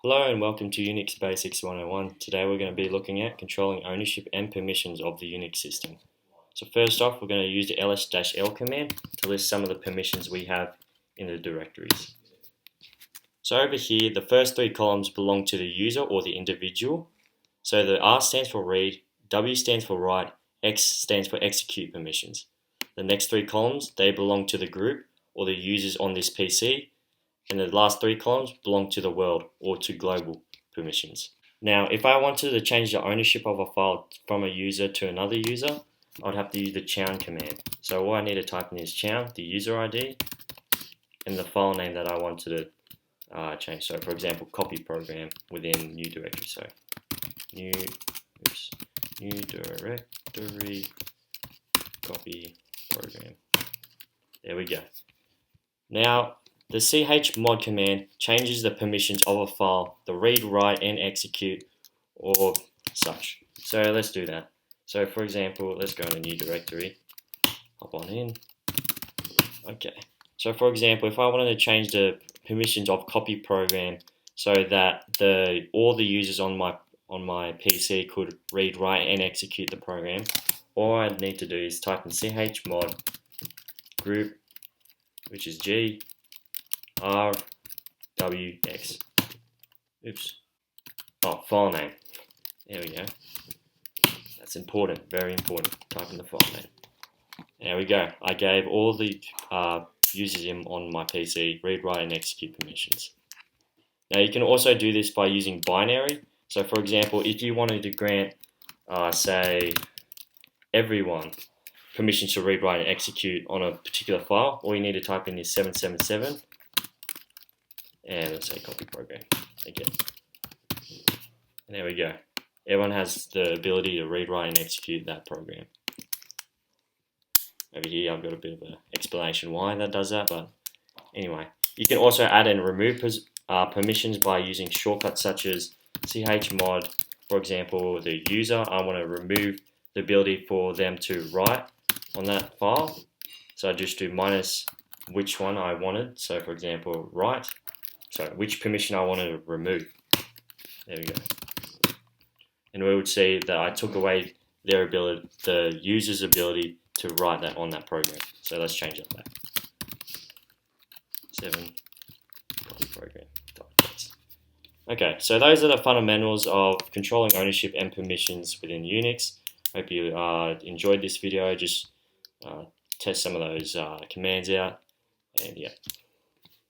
Hello and welcome to Unix Basics 101. Today we're going to be looking at controlling ownership and permissions of the Unix system. So first off, we're going to use the ls-l command to list some of the permissions we have in the directories. So over here, the first three columns belong to the user or the individual. So the R stands for read, W stands for write, X stands for execute permissions. The next three columns, they belong to the group or the users on this PC. And the last three columns belong to the world or to global permissions. Now, if I wanted to change the ownership of a file from a user to another user, I would have to use the chown command. So all I need to type in is chown, the user ID, and the file name that I wanted to change. So for example, copy program within new directory. So new directory copy program. There we go. Now, the chmod command changes the permissions of a file, the read, write, and execute, or such. So let's do that. So for example, let's go in a new directory, hop on in. Okay. So for example, if I wanted to change the permissions of copy program so that all the users on my PC could read, write, and execute the program, all I need to do is type in chmod group, which is G R W X. Oops. Oh, file name. There we go. That's important, very important. Type in the file name. There we go. I gave all the users on my PC read, write, and execute permissions. Now you can also do this by using binary. So for example, if you wanted to grant, say, everyone permission to read, write, and execute on a particular file, all you need to type in is 777. And let's say copy program again. And there we go. Everyone has the ability to read, write, and execute that program. Over here, I've got a bit of an explanation why that does that, but anyway. You can also add and remove permissions by using shortcuts such as chmod. For example, the user, I want to remove the ability for them to write on that file. So I just do minus which one I wanted. So for example, write. So which permission I wanted to remove. There we go. And we would see that I took away their ability, the user's ability to write that on that program. So let's change that. 7 copy program. Okay, so those are the fundamentals of controlling ownership and permissions within Unix. Hope you enjoyed this video. Just test some of those commands out. And yeah.